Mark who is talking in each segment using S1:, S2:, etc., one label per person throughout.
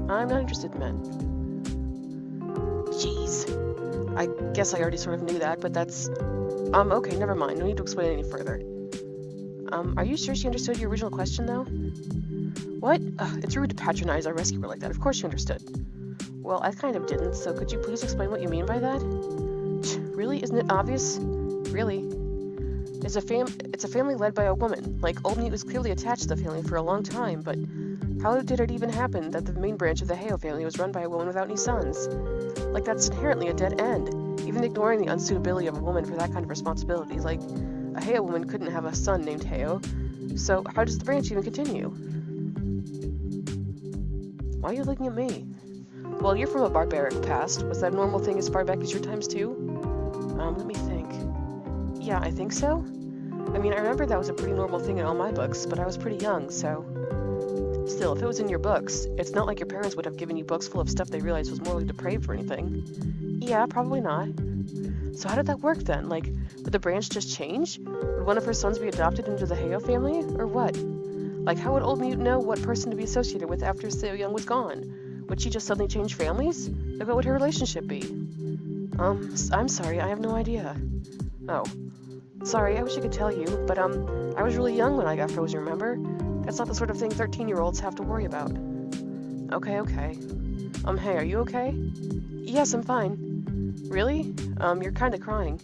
S1: I'm not interested in men. Jeez. I guess I already sort of knew that, but that's... okay, never mind. No need to explain any further. Are you sure she understood your original question, though? What? It's rude to patronize our rescuer like that. Of course she understood. Well, I kind of didn't, so could you please explain what you mean by that? Really? Isn't it obvious? Really? It's a family led by a woman. Like, Old Mute was clearly attached to the family for a long time, but how did it even happen that the main branch of the Heyo family was run by a woman without any sons? Like, that's inherently a dead end. Even ignoring the unsuitability of a woman for that kind of responsibility, like, a Heyo woman couldn't have a son named Heyo. So, how does the branch even continue? Why are you looking at me? Well, you're from a barbaric past. Was that a normal thing as far back as your times, too? Let me think. Yeah, I think so. I mean, I remember that was a pretty normal thing in all my books, but I was pretty young, so... Still, if it was in your books, it's not like your parents would have given you books full of stuff they realized was morally depraved or anything. Yeah, probably not. So how did that work then? Like, would the branch just change? Would one of her sons be adopted into the Heyo family? Or what? Like, how would Old Mute know what person to be associated with after So Young was gone? Would she just suddenly change families? Like, what would her relationship be? I'm sorry, I have no idea. Oh. Sorry, I wish I could tell you, but, I was really young when I got frozen, remember? That's not the sort of thing 13-year-olds have to worry about. Okay. Hey, are you okay? Yes, I'm fine. Really? You're kinda crying.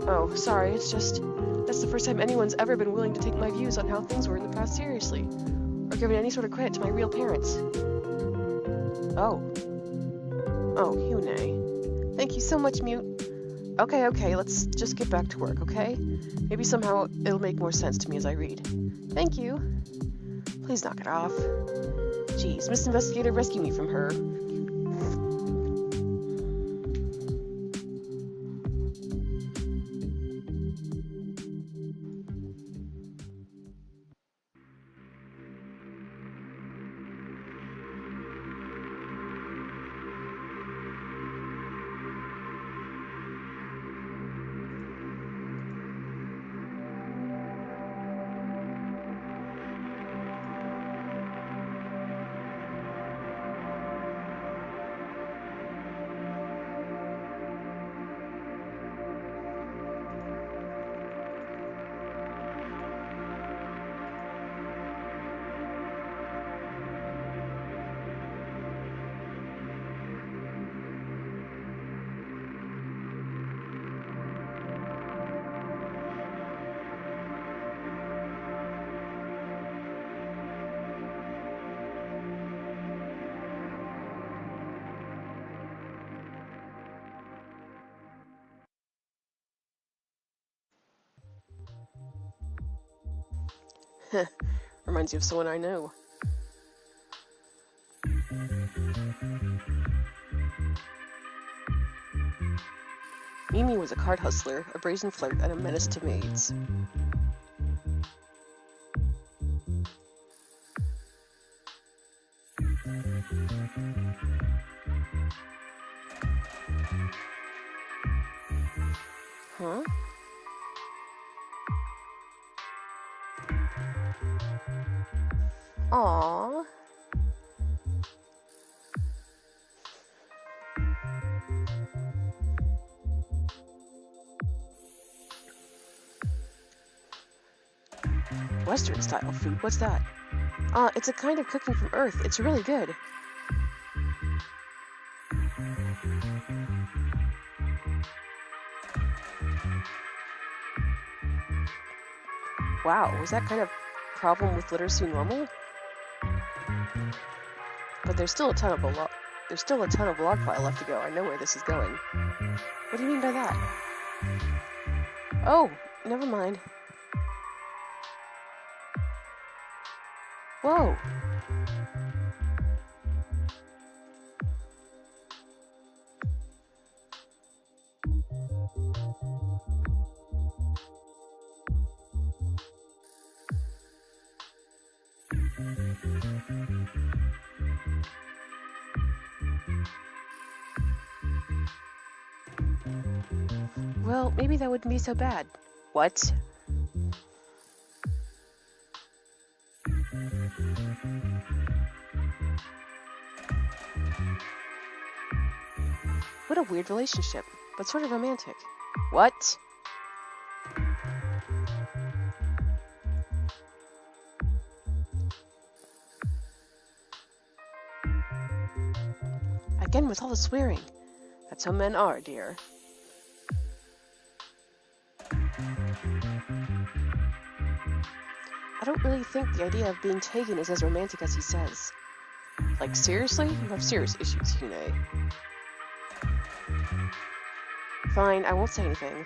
S1: Oh, sorry, it's just... That's the first time anyone's ever been willing to take my views on how things were in the past seriously, or given any sort of credit to my real parents. Oh, Hyune. Thank you so much, Mute. Okay, let's just get back to work, okay? Maybe somehow it'll make more sense to me as I read. Thank you. Please knock it off. Jeez, Miss Investigator, rescue me from her. Reminds you of someone I know. Mimi was a card hustler, a brazen flirt, and a menace to maids. Huh? Aww. Western style food, what's that? It's a kind of cooking from Earth. It's really good. Wow, was that kind of problem with literacy normal? But there's still a ton of log file left to go. I know where this is going. What do you mean by that? Oh, never mind. Whoa. Well, maybe that wouldn't be so bad. What? What a weird relationship, but sort of romantic. What? Again with all the swearing. That's how men are, dear. I don't really think the idea of being taken is as romantic as he says. Like, seriously? You have serious issues, Hune. Fine, I won't say anything.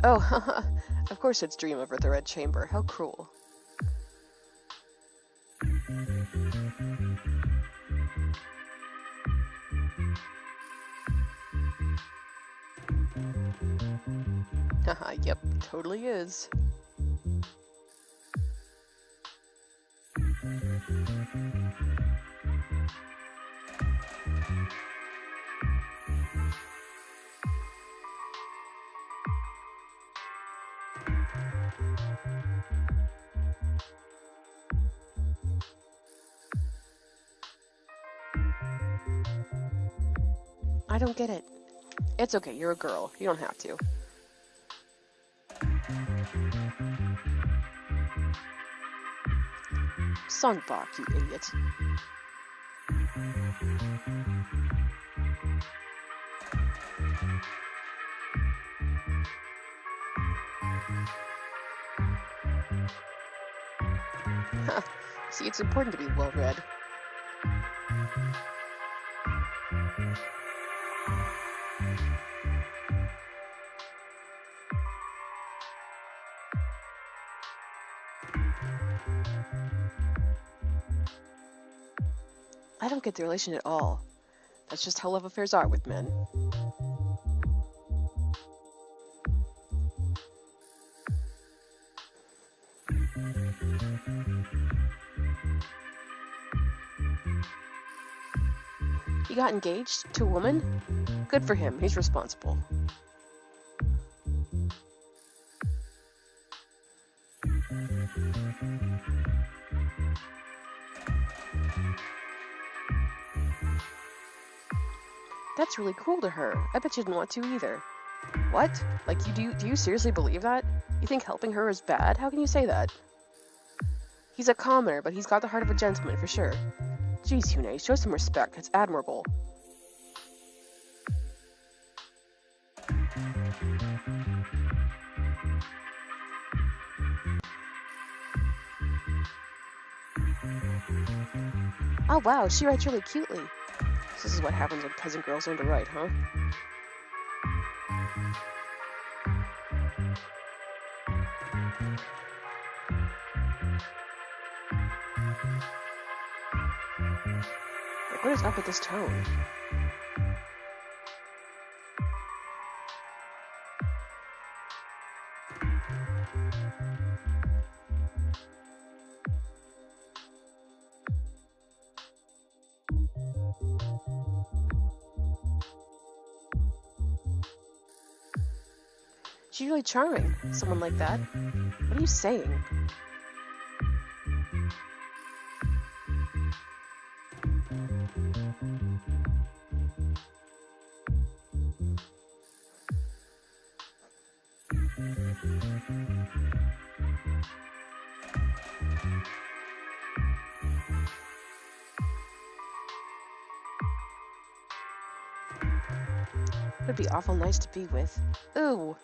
S1: Oh, haha. Of course it's Dream over the Red Chamber. How cruel. Haha, yep, totally is. I don't get it. It's okay, you're a girl. You don't have to. Songbok, you idiot. See, it's important to be well-read. I don't get the relation at all. That's just how love affairs are with men. He got engaged to a woman? Good for him, he's responsible. That's really cruel to her. I bet you didn't want to either. What? Like, do you seriously believe that? You think helping her is bad? How can you say that? He's a commoner, but he's got the heart of a gentleman for sure. Jeez, Hune, show some respect. It's admirable. Oh wow, she writes really cutely. This is what happens when peasant girls learn to write, huh? Like, what is up with this tone? She's really charming, someone like that. What are you saying? It'd be awful nice to be with. Ooh.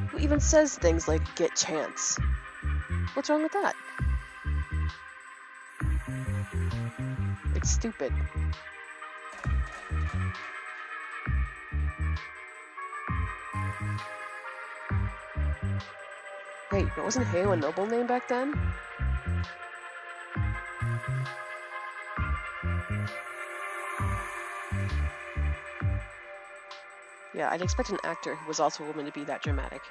S1: Who even says things like, get chance? What's wrong with that? It's stupid. Wait, but wasn't Heo a noble name back then? Yeah, I'd expect an actor who was also a woman to be that dramatic.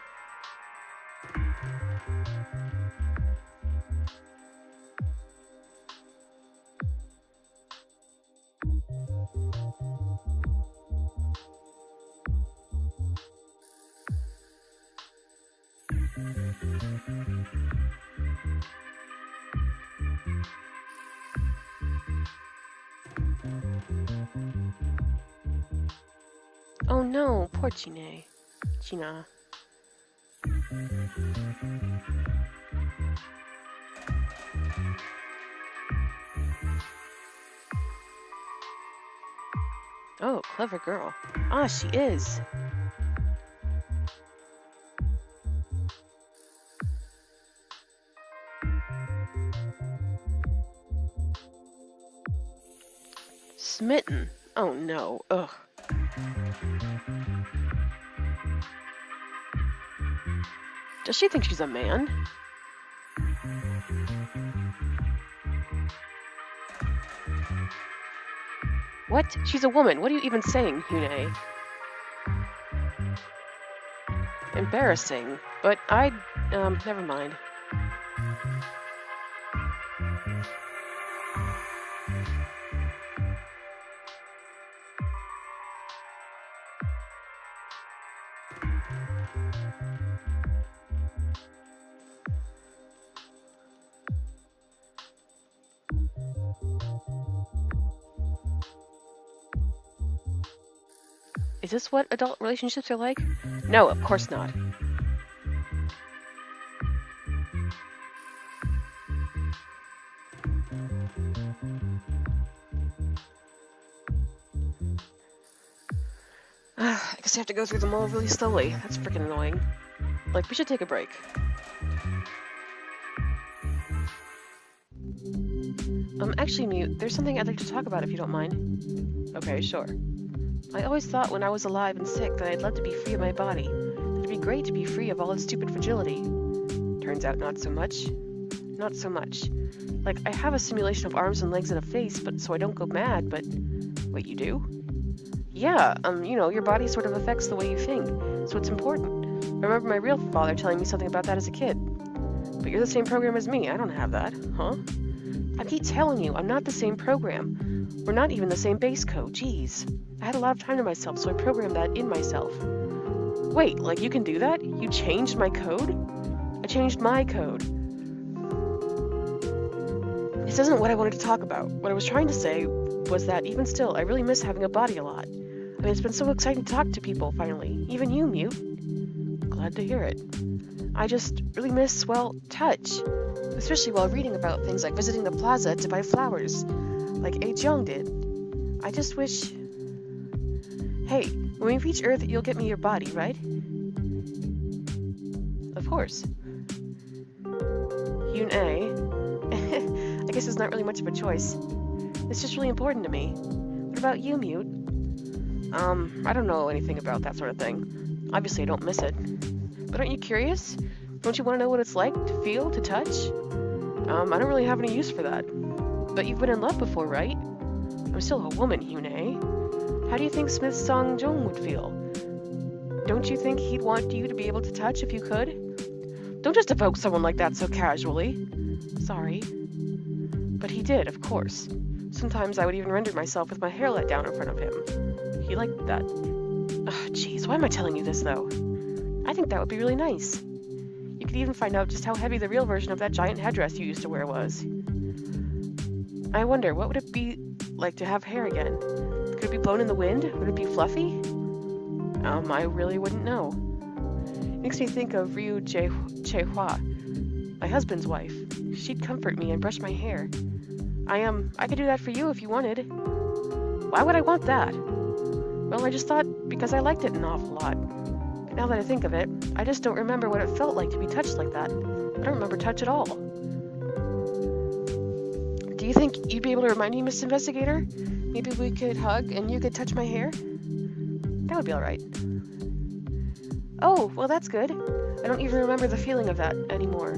S1: Oh no, poor Chine. China. Oh, clever girl. Ah, she is. Smitten. Oh no. Ugh. Does she think she's a man? What? She's a woman. What are you even saying, Hyune? Embarrassing. But never mind. Is this what adult relationships are like? No, of course not. I guess I have to go through them all really slowly. That's freaking annoying. Like, we should take a break. Actually, Mute, there's something I'd like to talk about if you don't mind. Okay, sure. I always thought when I was alive and sick that I'd love to be free of my body. That it'd be great to be free of all its stupid fragility. Turns out not so much. Not so much. Like, I have a simulation of arms and legs and a face, but so I don't go mad, but... Wait, you do? Yeah, you know, your body sort of affects the way you think, so it's important. I remember my real father telling me something about that as a kid. But you're the same program as me, I don't have that, huh? I keep telling you, I'm not the same program. We're not even the same base code, jeez. I had a lot of time to myself, so I programmed that in myself. Wait, like you can do that? You changed my code? I changed my code. This isn't what I wanted to talk about. What I was trying to say was that even still, I really miss having a body a lot. I mean, it's been so exciting to talk to people, finally. Even you, Mute. Glad to hear it. I just really miss, well, touch. Especially while reading about things like visiting the plaza to buy flowers, like A-Jung did. I just wish... Hey, when we reach Earth, you'll get me your body, right? Of course. Hyun-A. I guess there's not really much of a choice. It's just really important to me. What about you, Mute? I don't know anything about that sort of thing. Obviously, I don't miss it. But aren't you curious? Don't you want to know what it's like to feel, to touch? I don't really have any use for that. But you've been in love before, right? I'm still a woman, Hyun-A. How do you think Smith Song-jung would feel? Don't you think he'd want you to be able to touch if you could? Don't just evoke someone like that so casually. Sorry. But he did, of course. Sometimes I would even render myself with my hair let down in front of him. He liked that. Ugh, jeez, why am I telling you this, though? I think that would be really nice. You could even find out just how heavy the real version of that giant headdress you used to wear was. I wonder, what would it be like to have hair again? Could it be blown in the wind? Would it be fluffy? I really wouldn't know. It makes me think of Ryu Che-hwa, my husband's wife. She'd comfort me and brush my hair. I could do that for you if you wanted. Why would I want that? Well, I just thought because I liked it an awful lot. But now that I think of it, I just don't remember what it felt like to be touched like that. I don't remember touch at all. Do you think you'd be able to remind me, Miss Investigator? Maybe we could hug and you could touch my hair? That would be alright. Oh, well that's good. I don't even remember the feeling of that anymore.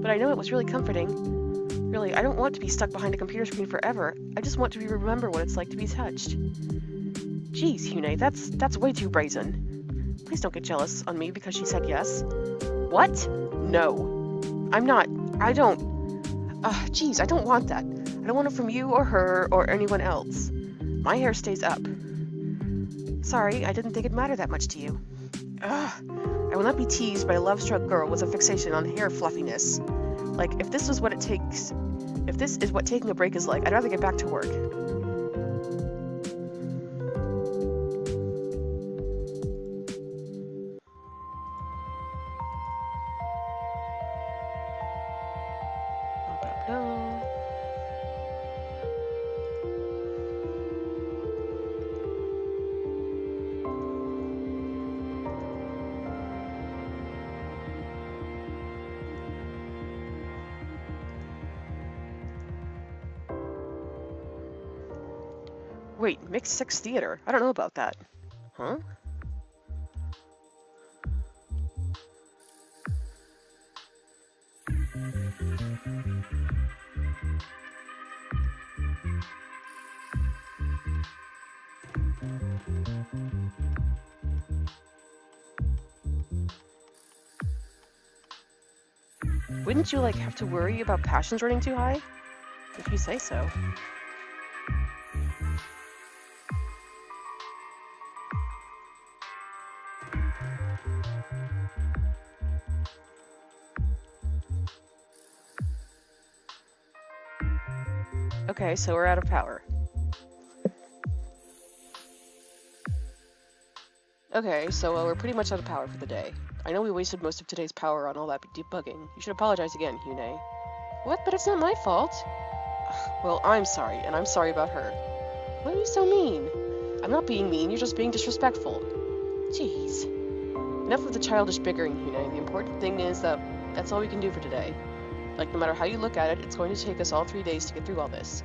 S1: But I know it was really comforting. Really, I don't want to be stuck behind a computer screen forever. I just want to remember what it's like to be touched. Jeez, Hyune, that's way too brazen. Please don't get jealous on me because she said yes. What? No. I'm not. I don't. Jeez, I don't want that. I don't want it from you or her or anyone else. My hair stays up. Sorry, I didn't think it'd matter that much to you. I will not be teased by a love-struck girl with a fixation on hair fluffiness. Like, if this is what taking a break is like, I'd rather get back to work. Wait, Mixed Sex Theater? I don't know about that. Huh? Wouldn't you, have to worry about passions running too high? If you say so. Okay, so we're out of power. Okay, so we're pretty much out of power for the day. I know we wasted most of today's power on all that debugging. You should apologize again, Hyune. What? But it's not my fault. Well, I'm sorry, and I'm sorry about her. Why are you so mean? I'm not being mean, you're just being disrespectful. Jeez. Enough of the childish bickering, Hyune. The important thing is that that's all we can do for today. Like, no matter how you look at it, it's going to take us all 3 days to get through all this.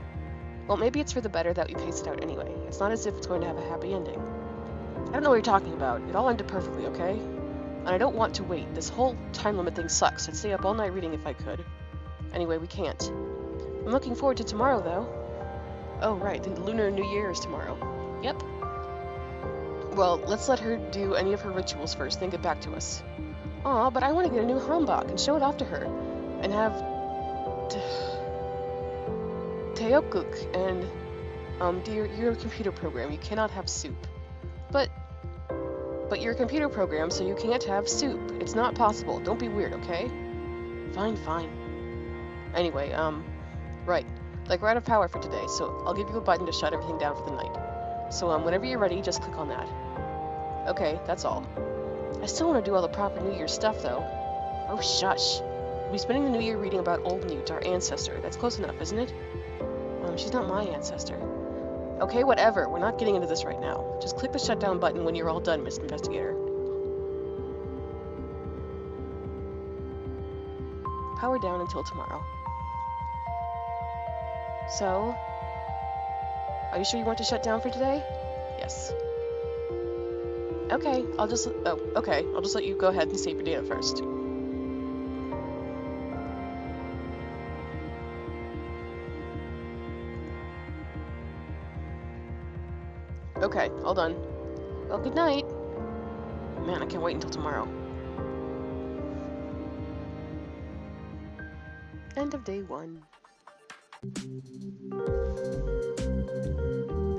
S1: Well, maybe it's for the better that we pace it out anyway. It's not as if it's going to have a happy ending. I don't know what you're talking about. It all ended perfectly, okay? And I don't want to wait. This whole time limit thing sucks. I'd stay up all night reading if I could. Anyway, we can't. I'm looking forward to tomorrow, though. Oh, right. The Lunar New Year is tomorrow. Yep. Well, let's let her do any of her rituals first, then get back to us. Aw, but I want to get a new hanbok and show it off to her. And have... Teokuk and... you're a computer program. You cannot have soup. But you're a computer program, so you can't have soup. It's not possible. Don't be weird, okay? Fine, fine. Anyway, right. We're out of power for today, so I'll give you a button to shut everything down for the night. So, whenever you're ready, just click on that. Okay, that's all. I still want to do all the proper New Year stuff, though. Oh, shush. We'll be spending the New Year reading about Old Newt, our ancestor. That's close enough, isn't it? She's not my ancestor. Okay, whatever. We're not getting into this right now. Just click the shutdown button when you're all done, Miss Investigator. Power down until tomorrow. So, are you sure you want to shut down for today? Yes. Okay, I'll just let you go ahead and save your data first. Okay, all done. Well, good night. Man, I can't wait until tomorrow. End of day 1.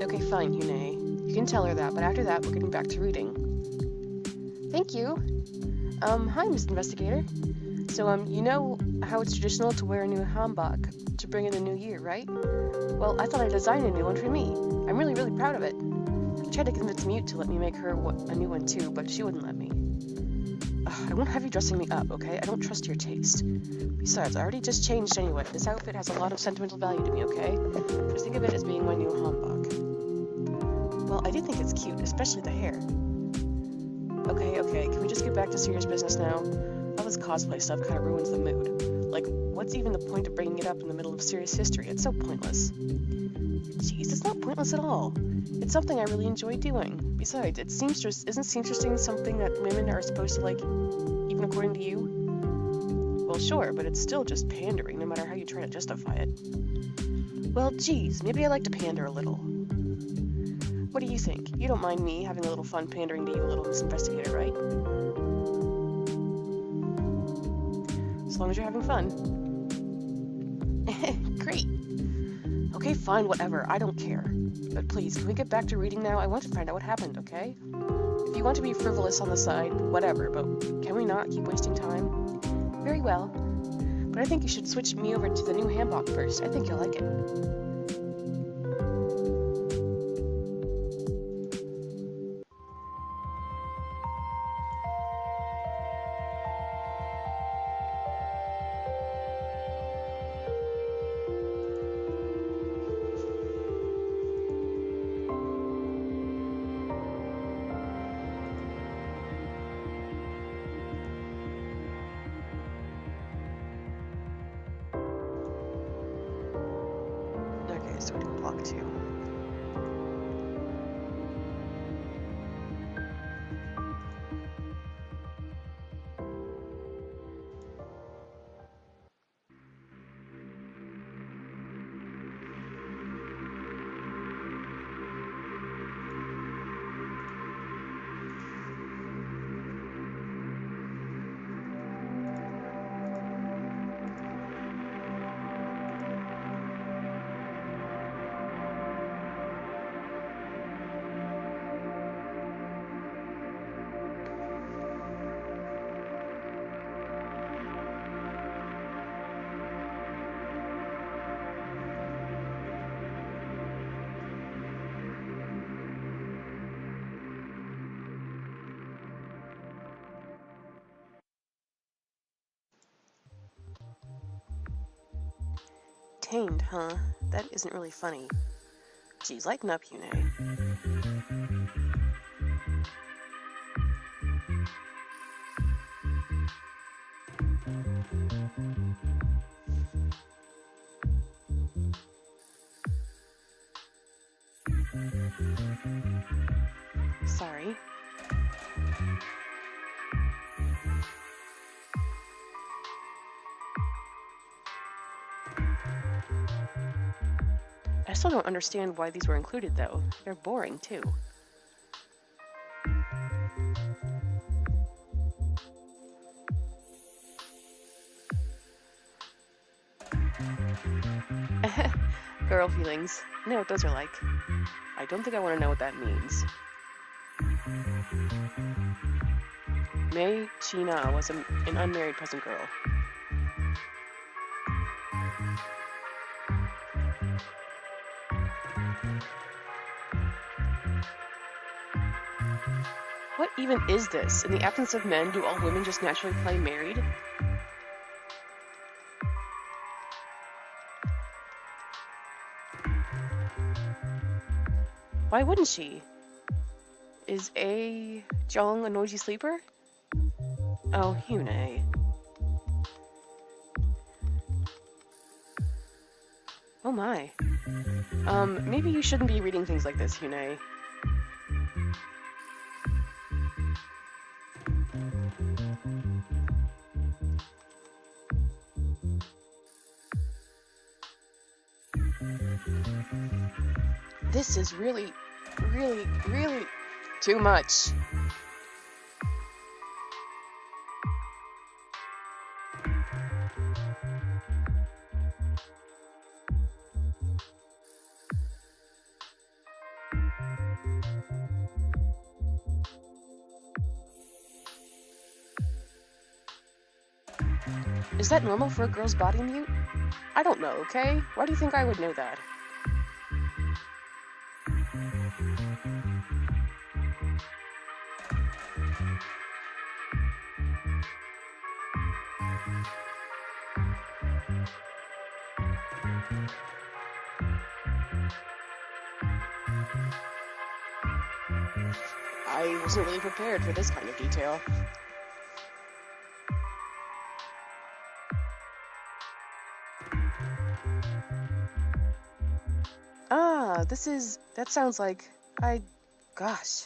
S1: Okay, fine, Hyune. You can tell her that, but after that, we're getting back to reading. Thank you. Hi, Miss Investigator. So, you know how it's traditional to wear a new hanbok to bring in the new year, right? Well, I thought I'd design a new one for me. I'm really, really proud of it. I tried to convince Mute to let me make her a new one too, but she wouldn't let me. I won't have you dressing me up, okay? I don't trust your taste. Besides, I already just changed anyway. This outfit has a lot of sentimental value to me, okay? Just think of it as being my new hanbok. Well, I do think it's cute, especially the hair. Okay, can we just get back to serious business now? All this cosplay stuff kind of ruins the mood. Like, what's even the point of bringing it up in the middle of serious history? It's so pointless. Jeez, it's not pointless at all. It's something I really enjoy doing. Besides, isn't seamstressing something that women are supposed to like, even according to you? Well, sure, but it's still just pandering, no matter how you try to justify it. Well, geez, maybe I like to pander a little. What do you think? You don't mind me having a little fun pandering to you, little Miss Investigator, right? As long as you're having fun. Great. Okay, fine, whatever. I don't care. But please, can we get back to reading now? I want to find out what happened, okay? If you want to be frivolous on the side, whatever, but can we not keep wasting time? Very well. But I think you should switch me over to the new handbook first. I think you'll like it. Okay, so we're doing block 2. Tamed, huh? That isn't really funny. Geez, lighten up, Yune. Sorry. I still don't understand why these were included, though. They're boring, too. Girl feelings. I know what those are like. I don't think I want to know what that means. Mei China was an unmarried peasant girl. What even is this? In the absence of men, do all women just naturally play married? Why wouldn't she? Is A. Jong a noisy sleeper? Oh, Yune. Oh my. Maybe you shouldn't be reading things like this, Yune. This is really too much. Is that normal for a girl's body mute? I don't know, okay? Why do you think I would know that? I wasn't really prepared for this kind of detail. Ah, that sounds like, gosh,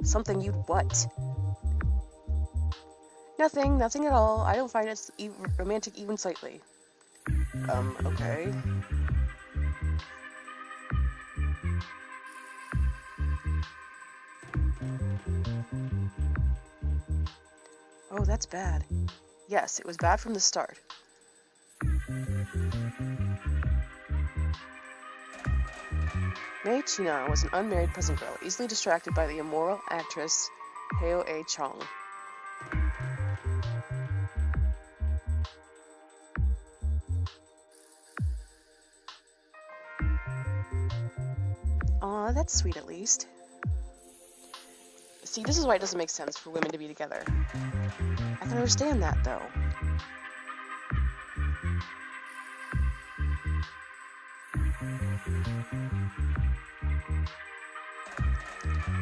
S1: Something you'd what? Nothing at all. I don't find it romantic even slightly. Okay. Oh, that's bad. Yes, it was bad from the start. Mei Qina was an unmarried peasant girl, easily distracted by the immoral actress Heo A. Chong. Aw, that's sweet at least. See, this is why it doesn't make sense for women to be together. I can understand that, though.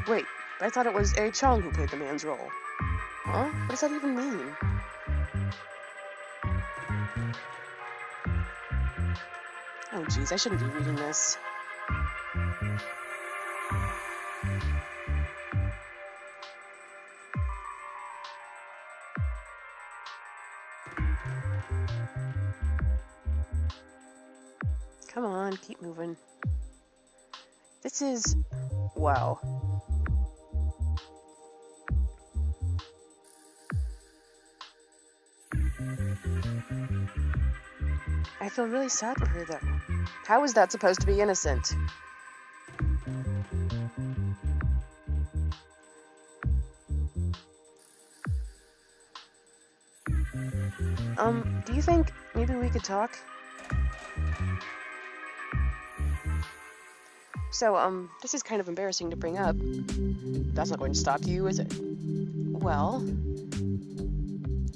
S1: Wait, but I thought it was A. Chong who played the man's role. Huh? What does that even mean? Oh, geez, I shouldn't be reading this. Come on, keep moving. This is... wow. I feel really sad for her, though. How is that supposed to be innocent? Do you think maybe we could talk? So, this is kind of embarrassing to bring up. That's not going to stop you, is it? Well,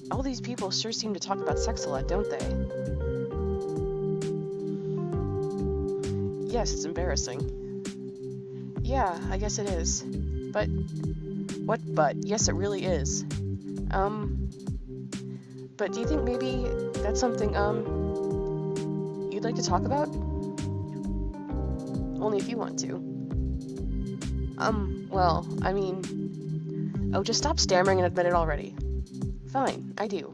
S1: all these people sure seem to talk about sex a lot, don't they? Yes, it's embarrassing. Yeah, I guess it is. But, what but? Yes, it really is. But do you think maybe that's something, you'd like to talk about? Only if you want to. Well, I mean... Oh, just stop stammering and admit it already. Fine, I do.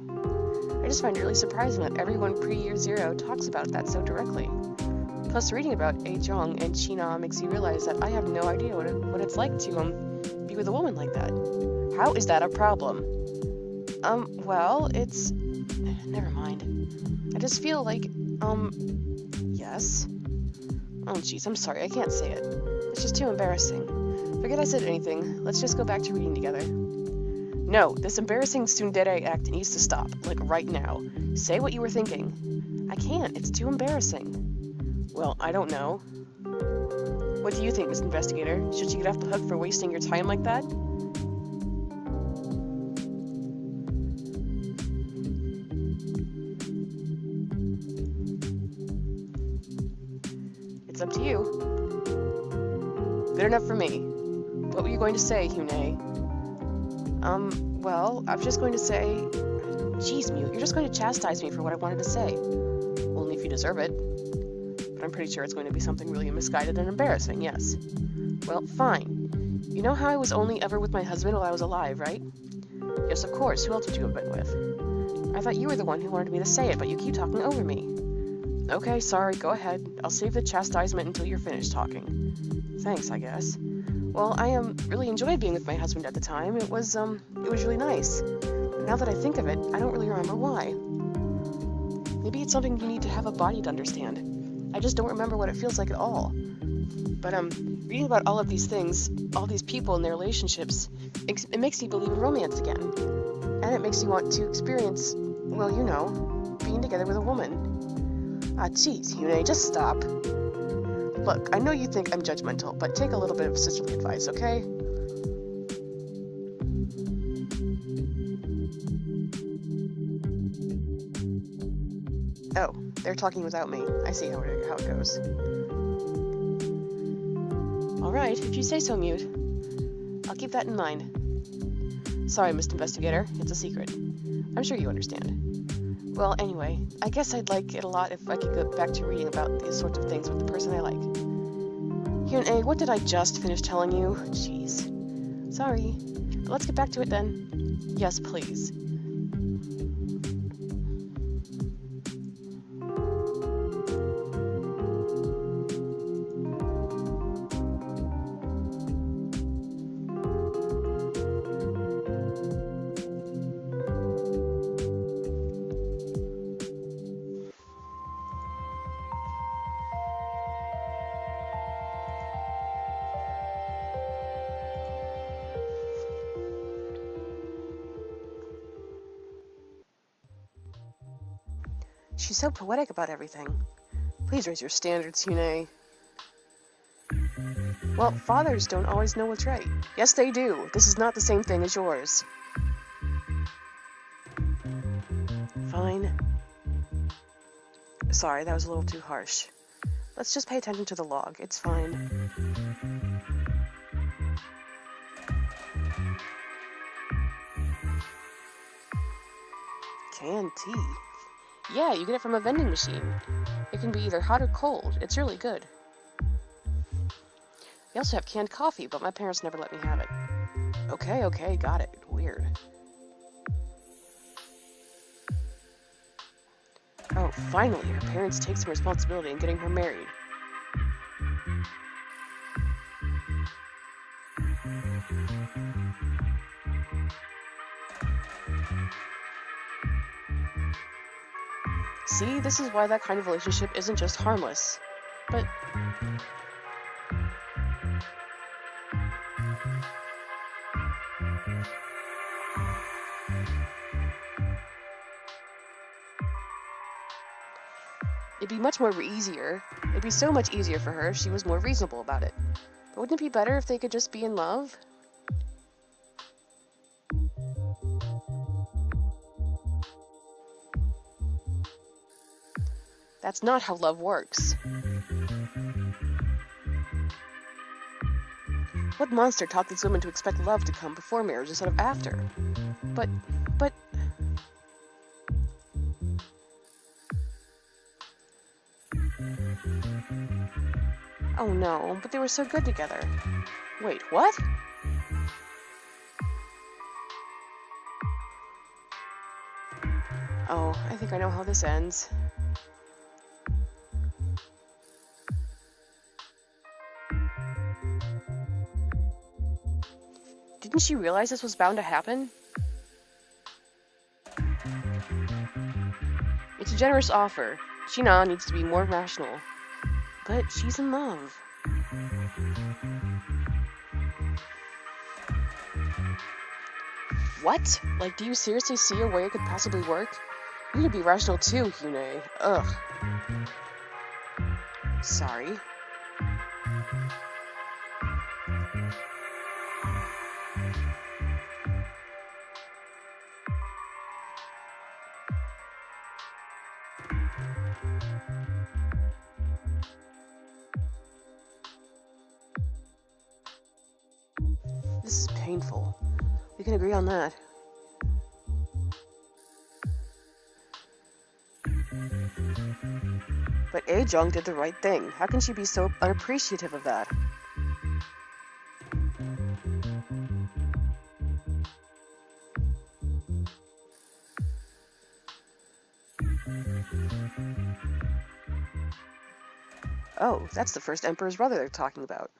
S1: I just find it really surprising that everyone pre-year zero talks about that so directly. Plus, reading about A. Chong and Qina makes you realize that I have no idea what it's like to, be with a woman like that. How is that a problem? Well, it's... Never mind. I just feel like, yes? Oh, jeez, I'm sorry, I can't say it. It's just too embarrassing. Forget I said anything. Let's just go back to reading together. No, this embarrassing tsundere act needs to stop, like right now. Say what you were thinking. I can't, it's too embarrassing. Well, I don't know. What do you think, Miss Investigator? Should you get off the hook for wasting your time like that? It's up to you. Good enough for me. What were you going to say, Hyune? Well, I was just going to say... Jeez, Mute, you're just going to chastise me for what I wanted to say. Only if you deserve it. But I'm pretty sure it's going to be something really misguided and embarrassing, yes. Well, fine. You know how I was only ever with my husband while I was alive, right? Yes, of course. Who else would you have been with? I thought you were the one who wanted me to say it, but you keep talking over me. Okay, sorry, go ahead. I'll save the chastisement until you're finished talking. Thanks, I guess. Well, I really enjoyed being with my husband at the time. It was really nice. But now that I think of it, I don't really remember why. Maybe it's something you need to have embodied to understand. I just don't remember what it feels like at all. But, reading about all of these things, all these people and their relationships, it makes you believe in romance again. And it makes you want to experience, well, you know, being together with a woman. Ah, jeez, Hyune, just stop. Look, I know you think I'm judgmental, but take a little bit of sisterly advice, okay? Oh, they're talking without me. I see how it goes. Alright, if you say so, Mute. I'll keep that in mind. Sorry, Mr. Investigator, it's a secret. I'm sure you understand. Well, anyway, I guess I'd like it a lot if I could go back to reading about these sorts of things with the person I like. Hyune, what did I just finish telling you? Jeez. Sorry. But let's get back to it then. Yes, please. She's so poetic about everything. Please raise your standards, Yune. Well, fathers don't always know what's right. Yes, they do. This is not the same thing as yours. Fine. Sorry, that was a little too harsh. Let's just pay attention to the log. It's fine. Canned tea. Yeah, you get it from a vending machine. It can be either hot or cold. It's really good. We also have canned coffee, but my parents never let me have it. Okay, got it. Weird. Oh, finally, her parents take some responsibility in getting her married. See, this is why that kind of relationship isn't just harmless, but... It'd be much more easier. It'd be so much easier for her if she was more reasonable about it. But wouldn't it be better if they could just be in love? That's not how love works. What monster taught these women to expect love to come before marriage instead of after? But... Oh no, but they were so good together. Wait, what? Oh, I think I know how this ends. Didn't she realize this was bound to happen? It's a generous offer. Shiina needs to be more rational. But she's in love. What? Like, do you seriously see a way it could possibly work? You could be rational too, Yune. Ugh. Sorry. This is painful. We can agree on that. But Ajong did the right thing. How can she be so unappreciative of that? Oh, that's the first Emperor's brother they're talking about.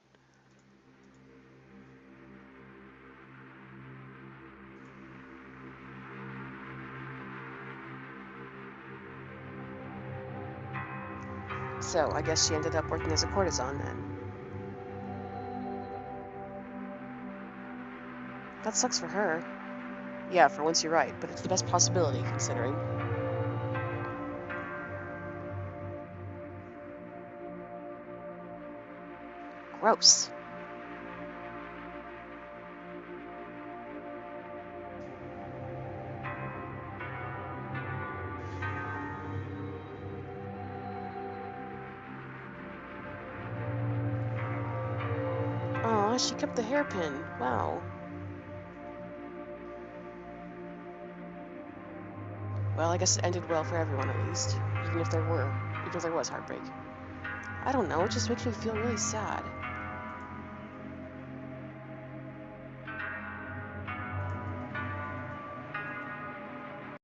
S1: So, I guess she ended up working as a courtesan then. That sucks for her. Yeah, for once you're right, but it's the best possibility, considering. Gross. Aw, she kept the hairpin. Wow. Well, I guess it ended well for everyone at least, even if there was heartbreak. I don't know, it just makes me feel really sad.